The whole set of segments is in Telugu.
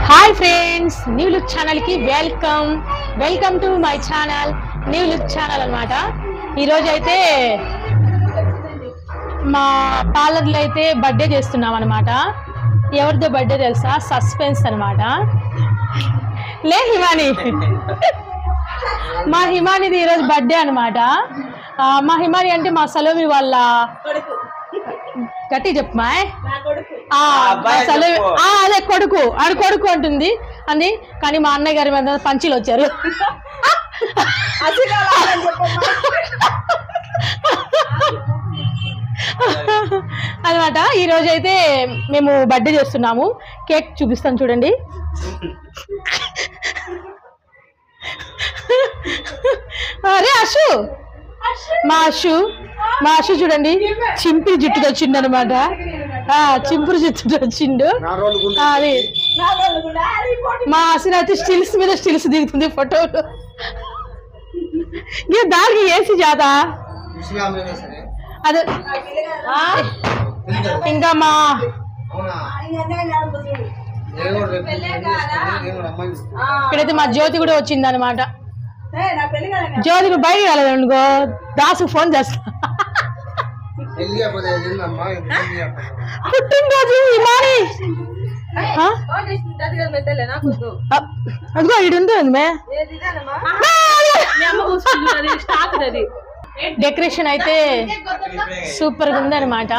हाय फ्रेंड्स न्यू लुक चैनल की welcome to my channel new look channel अन्नमाटा ई रोज अयिते మా పార్లర్ లో అయితే బర్త్డే చేస్తున్నాం అన్నమాట। ఎవరిదో బర్త్డే తెలుసా? సస్పెన్స్ అన్నమాట। లే హిమాని మా హిమానిది ఈ రోజు బర్త్డే అన్నమాట। మా హిమాని అంటే మా సలోమి వాళ్ళ కొడుకు। గట్టి చెప్పమా సలోమి అదే కొడుకు ఆడు కొడుకు అంటుంది అంది కానీ మా అన్నయ్య గారి మీద పంచిలు వచ్చారు అన్నమాట। ఈ రోజు అయితే మేము బర్త్డే చేస్తున్నాము। కేక్ చూపిస్తాను చూడండి। అరే అశు మా అశు చూడండి చింపిరి జుట్టుతో వచ్చిండు అనమాట। చింపురు జుట్టుతో వచ్చిండు। అది మా అశు అయితే స్టిల్స్ మీద స్టిల్స్ దిగుతుంది ఫోటోలు। దానికి ఏసీ జాతా అదే ఇంకా మా ఇక్కడైతే మా జ్యోతి కూడా వచ్చింది అనమాట। జ్యోతి నువ్వు బయట రాలేదనుకో దాసు ఫోన్ చేస్తా। పుట్టినరోజు హిమాని అదిగో ఇటు ఉంటుంది మే డెకరేషన్ అయితే సూపర్ గా ఉంది అనమాట।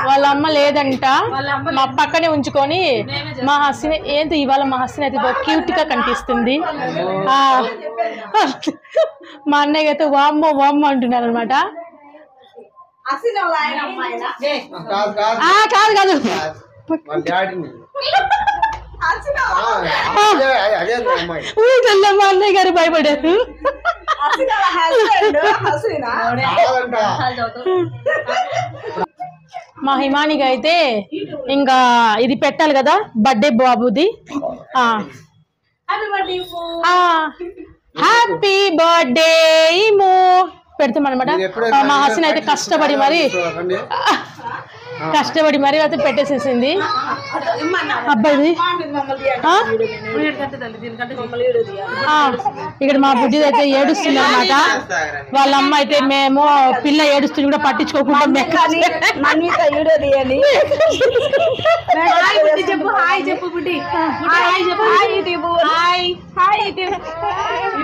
వాళ్ళ అమ్మ లేదంట మా పక్కనే ఉంచుకొని మా హస్సిని ఏంటి ఇవాళ మా హస్సిని అయితే క్యూట్ గా కనిపిస్తుంది। మా అన్నయ్య అయితే వామ్మో వామ్మో అంటున్నారు అనమాట। కాదు కాదు మా అన్నయ్య గారు భయపడారు। మా హిమానికి అయితే ఇంకా ఇది పెట్టాలి కదా బర్త్డే బాబుది। హ్యాపీ బర్త్డే ఇమో పెడతాం అనమాట। మా హసన్ అయితే కష్టపడి మరి అయితే పెట్టేసేసింది అబ్బాయిది। ఇక్కడ మా బుడ్డి అయితే ఏడుస్తుంది అనమాట। వాళ్ళ అమ్మ అయితే మేము పిల్ల ఏడుస్తుంది కూడా పట్టించుకోకుండా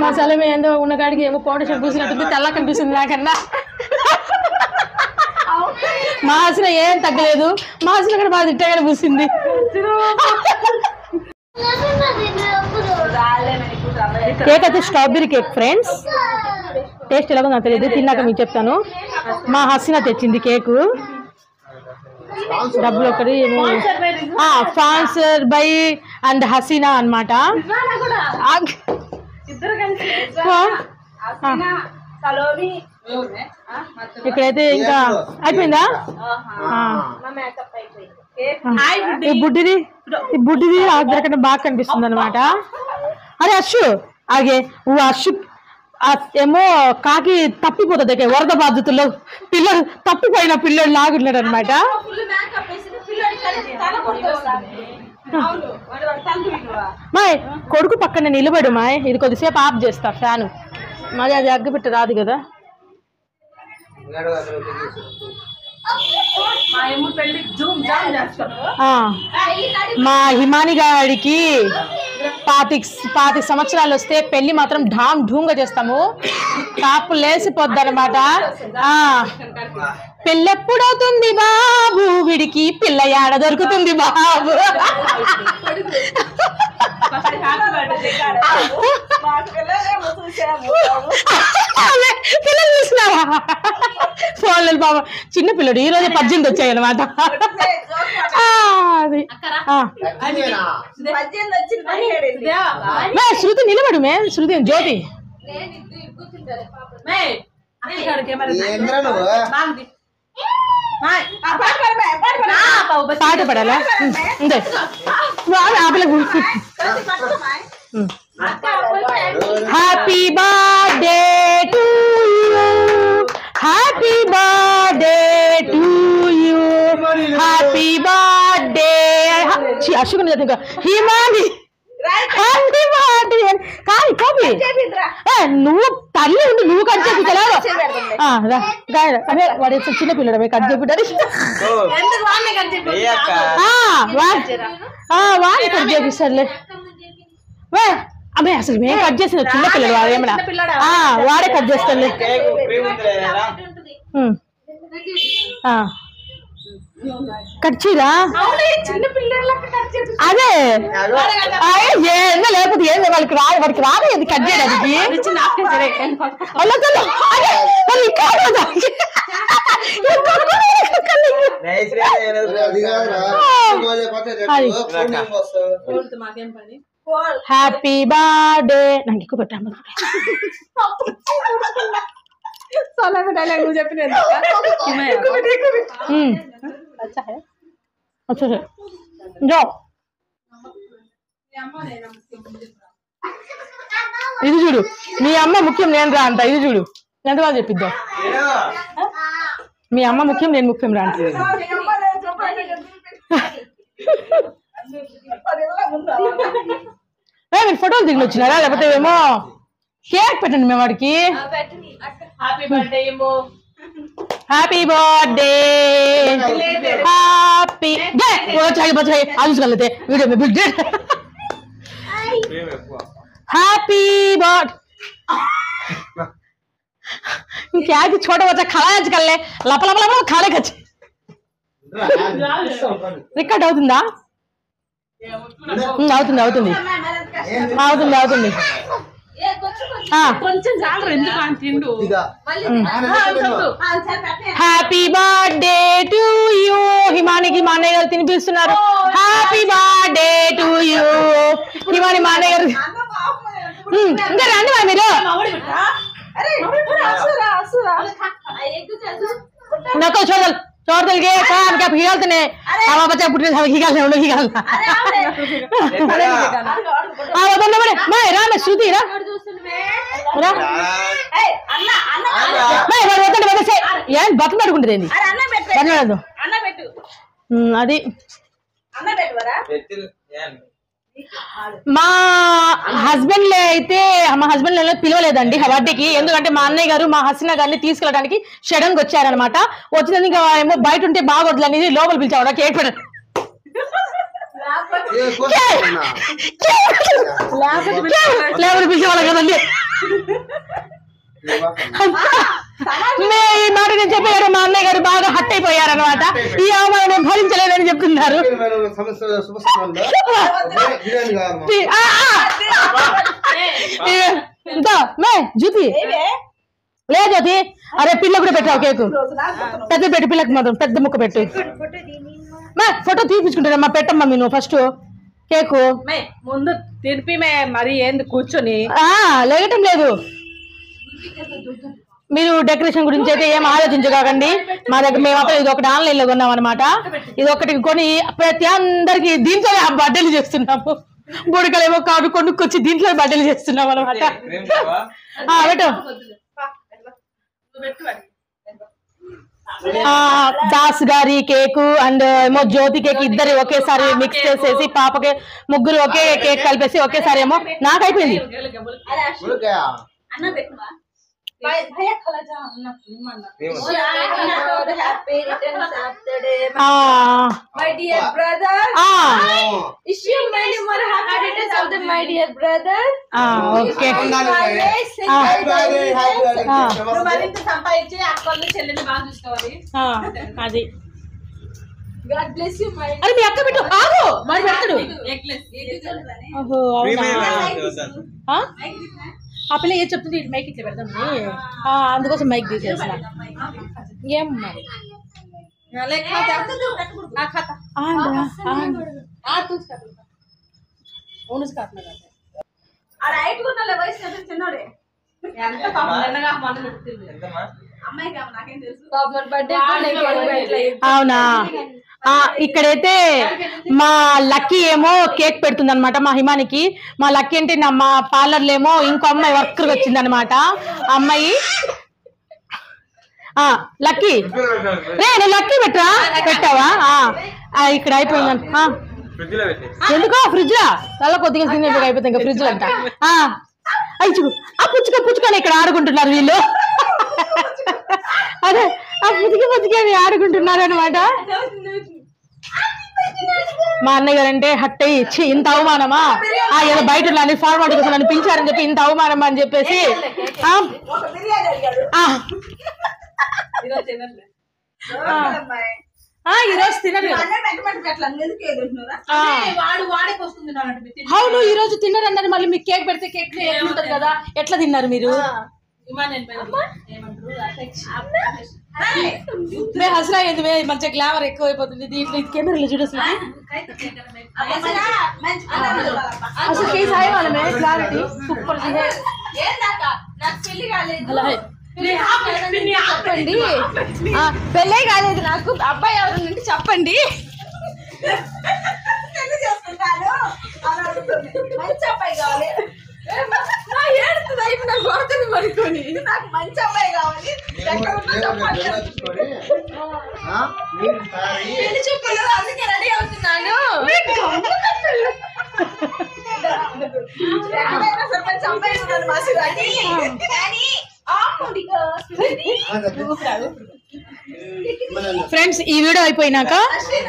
మా సలమే ఏందో ఉన్న కాడికి ఏమో కోటేశ్వర పూసినట్టుంది తెల్ల కనిపిస్తుంది నాకన్నా। మా హసన ఏం తగ్గలేదు మా హసన కూడా బాగా తిట్టగానే పూసింది। కేక్ అయితే స్ట్రాబెరీ కేక్ ఫ్రెండ్స్ టేస్ట్ ఎలాగో నాకు తెలియదు తిన్నాక మీకు చెప్తాను। మా హసన తెచ్చింది కేకు డబ్బులు ఒకటి స్పాన్సర్ బై అండ్ హసీనా అన్నమాట। ఇక్కడైతే ఇంకా అయిపోయిందా? ఈ బుడ్డిది అందరికన్నా బాగా కనిపిస్తుంది అనమాట। అరే అశు ఆగే అశు ఏమో కాకి తప్పిపోతుంది వరద బాధితుల్లో పిల్లలు తప్పిపోయిన పిల్లలు లాగున్నాడు అనమాట। మాయ్ కొడుకు పక్కన నిలబడు మాయ్ ఇది కొద్దిసేపు ఆఫ్ చేస్తా ఫ్యాను మరి అది అగ్గిపెట్టి రాదు కదా। మా హిమాని గారికి 25 సంవత్సరాలు వస్తే పెళ్లి మాత్రం ఢామ్ ఢూమ్ గా చేస్తాము కాపు లేసిపోద్ది అనమాట। పెళ్ళెప్పుడవుతుంది బాబు వీడికి పిల్ల ఏడ దొరుకుతుంది బాబు పిల్లలు చూసినావా ఫోన్లు బాబా చిన్న పిల్లడు ఈ రోజే 18 వచ్చాయి అనమాట। శృతి నిలబడు మే శృతి జ్యోతి పాట పడాలా happy birthday to you happy birthday to Ashwini Himani కానీ కోపి నువ్వు తల్లి ఉండి నువ్వు కట్ చేపిలా అదే వాడు చిన్న పిల్లడు కట్ చేపిటాడు వాడిని కట్ చేపిస్తాడులే అమ్మాయి అసలు మేము కట్ చేసిన చిన్న పిల్లడు వాడు ఏమన్నా వాడే కట్ చేస్తాడులే కట్ చేయరా అదే లేకపోతే ఏం వాడికి రాలేదు కట్ చేయడానికి హ్యాపీ బర్త్డే నాకు ఎక్కువ పెట్టాము डायलॉग मुझे अपने अच्छा है अच्छा है जाओ ఇది చూడు మీ అమ్మ ముఖ్యం నేను రా అంట ఇది చూడు ఎంత బాగా చెప్పిద్దాం మీ అమ్మ ముఖ్యం నేను ముఖ్యం రా అంటే మీరు ఫోటోలు దిగులు వచ్చినారా లేకపోతే ఏమో కేక్ పెట్టండి మేము వాడికి హ్యాపీ బర్త్డే హ్యాపీ బर्थडे हैप्पी वो चाहिए बच्चे आज कर लेते वीडियो में बिग हैप्पी बर्थडे क्या कि छोटा बच्चा खड़ा है कर ले लप लप लप खाले कच्चे रिकॉर्ड అవుతుందా అవుతుంది అవుతుంది అవుతుంది అవుతుంది కొంచెం చాలు ఎందుకు అని తిండు హ్యాపీ బర్త్డే టు యూ హిమానికి మా అన్నయ్య గారు తినిపిస్తున్నారు హ్యాపీ బర్త్డే టు యూ హిమాని మా అన్నయ్య గారు ఇంకా రండి మరి మీరు నాకు చూడాలి छोड़ के काम क्या हिगालते ने अब बच्चा पुटने सब हिगालते हैं लोग हिगालता हां बंद बड़े मैं राम श्रुति रा रा ए అన్న అన్న मैं వదలండి వదలండి ఏం బటన్ పడుకుంటదేంది అరే అన్న పెట్టు అన్న పెట్టు అది అన్న పెట్టువరా పెట్టు మా హస్బెండ్ అయితే మా హస్బెండ్ పిలవలేదండి బర్త్డేకి ఎందుకంటే మా అన్నయ్య గారు మా హసీనా గారిని తీసుకెళ్ళడానికి షడన్గా వచ్చారనమాట వచ్చినందుకు ఇంకా ఏమో బయట ఉంటే బాగోట్లని లోపల పిలిచాడు కేక్ పెట్టండి లేబర్ పిలిచేవాళ్ళ కదండి ఈ మాట నేను చెప్పారు మా అన్నయ్య గారు బాగా హట్ అయిపోయారనమాట ఈ అవమానం భరించలేదని చెప్తున్నారు జ్యోతి లే జ్యోతి అరే పిల్ల కూడా పెట్టావు కేకు పెద్ద పెట్టు పిల్లకి మాత్రం పెద్ద ముక్క పెట్టు ఫోటో తీపించుకుంటారమ్మా పెట్టమ్మా మీరు ఫస్ట్ కేకు ముందు తిరిపి మరి ఏంది కూర్చొని లేగటం లేదు మీరు డెకరేషన్ గురించి అయితే ఏం ఆలోచించకండి మా దగ్గర మేము అప్పుడు ఇది ఒకటి ఆన్లైన్ లో కొన్నాం అనమాట ఇది ఒకటి కొని ప్రతి అందరికి దీంట్లో బర్త్డేలు చేస్తున్నాము బుడకలేమో కాదు కొనుక్కొచ్చి దీంట్లో బర్త్డేలు చేస్తున్నాం అనమాట దాస్ గారి కేకు అండ్ ఏమో జ్యోతి కేక్ ఇద్దరు ఒకేసారి మిక్స్ చేసేసి పాపకి ముగ్గురు ఒకే కేక్ కలిపేసి ఒకేసారి ఏమో నాకు అయిపోయింది भैया खला जा अन्ना happy returns of the day my dear brother wish you many more happy returns of the my dear brother okay మరింత సంపాదించి అక్కల్ని చెల్లెని బాగా చూసుకోవాలి అది గాడ్ బ్లెస్ యు మై అరే మీ అక్క బిడ్డ ఆగు మరి పెడతాడు ఓహో అవునా ఆ పిల్ల ఏం చెప్తుంది మైక్ ఇట్లా పెడతాం అందుకోసం మైక్ తీసేసిన ఏం మరి అవునా ఇక్కడైతే మా లక్కీ ఏమో కేక్ పెడుతుంది అనమాట మా హిమానికి మా లక్కీ అంటే మా పార్లర్లో ఏమో ఇంకో అమ్మాయి వర్కర్ వచ్చింది అనమాట అమ్మాయి లక్కీ రే నువ్వు లక్కీ పెట్టావా ఇక్కడ అయిపోయింది ఎందుకో ఫ్రిడ్జ్ చాలా కొద్దిగా తినేది అయిపోతుంది ఇంకా ఫ్రిడ్జ్ అంట అయ్యి ఆ పుచ్చుకొని ఇక్కడ ఆడుకుంటున్నారు వీళ్ళు అదే ఆ పుచ్చుకొని ఆడుకుంటున్నారు అనమాట మా అన్నయ్య గారు అంటే హట్ అయ్యి ఇచ్చి ఇంత అవమానమా ఏదో బయట నన్ను ఫార్మాట్ కోసం నన్ను పిలిచారని చెప్పి ఇంత అవమానమా అని చెప్పేసి ఈరోజు తినరు అవును ఈ రోజు తిన్నరు అన్నారు మళ్ళీ మీకు కేక్ పెడితే కేక్ ఎట్లుంటది కదా ఎట్లా తిన్నారు మీరు హసరా ఏంది మంచిగా గ్లామర్ ఎక్కువ అయిపోతుంది దీంట్లో కెమెరాలో చూడొస్తుంది అసలు కేసు అయ్యేవాళ్ళమే క్లారిటీ సూపర్ చెప్పండి పెళ్ళే కాలేదు నాకు అబ్బాయి ఎవరు నుండి చెప్పండి మంచి అబ్బాయి కావాలి పడుకొని నాకు మంచి అబ్బాయి కావాలి పెళ్లి చూపులు అందుకే రెడీ అవుతున్నాను ఫ్రెండ్స్ ఈ వీడియో అయిపోయినాక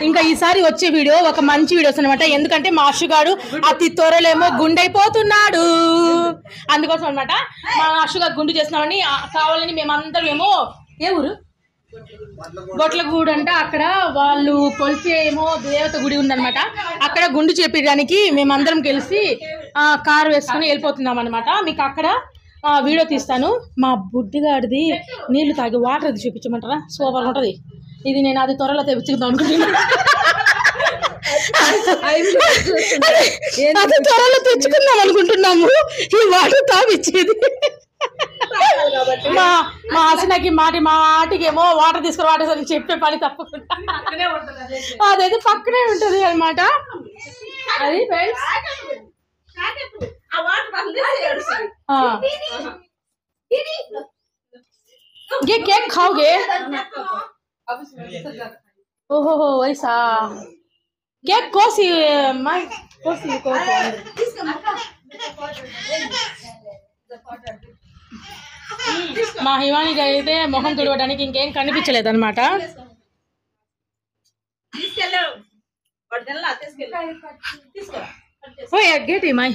ఇంకా ఈసారి వచ్చే వీడియో ఒక మంచి వీడియోస్ అనమాట ఎందుకంటే మా అశుగాడు అతి త్వరలేమో గుండైపోతున్నాడు అందుకోసం అనమాట మా అశుగా గుండు చేస్తున్నామని కావాలని మేమందరం ఏమో ఏ ఊరు బొట్లగూడు అంట అక్కడ వాళ్ళు కొలిచేమో దేవత గుడి ఉందనమాట అక్కడ గుండు చేపించడానికి మేమందరం కలిసి కారు వేసుకొని వెళ్ళిపోతున్నాం అనమాట మీకు అక్కడ వీడియో తీస్తాను మా బుడ్డిగాడిది నీళ్లు తాగి వాటర్ అది చూపించమంటారా సూపర్ ఉంటుంది ఇది నేను అది త్వరలో తెచ్చుకుందాం అనుకుంటున్నాను అది త్వరలో తెచ్చుకుందాం అనుకుంటున్నాము ఈ వాటర్ తాగిచ్చేది మా ఆసనకి మాటికేమో వాటర్ తీసుకుని వాటర్ అని చెప్పే పని తప్పకుండా అదైతే పక్కనే ఉంటది అనమాట అది ये केक खाओगे ओहो वैसा केक कोसी माय कोसी మా హివానికి అయితే మొహం తుడవడానికి ఇంకేం కనిపించలేదు అనమాట గేటి మాయ్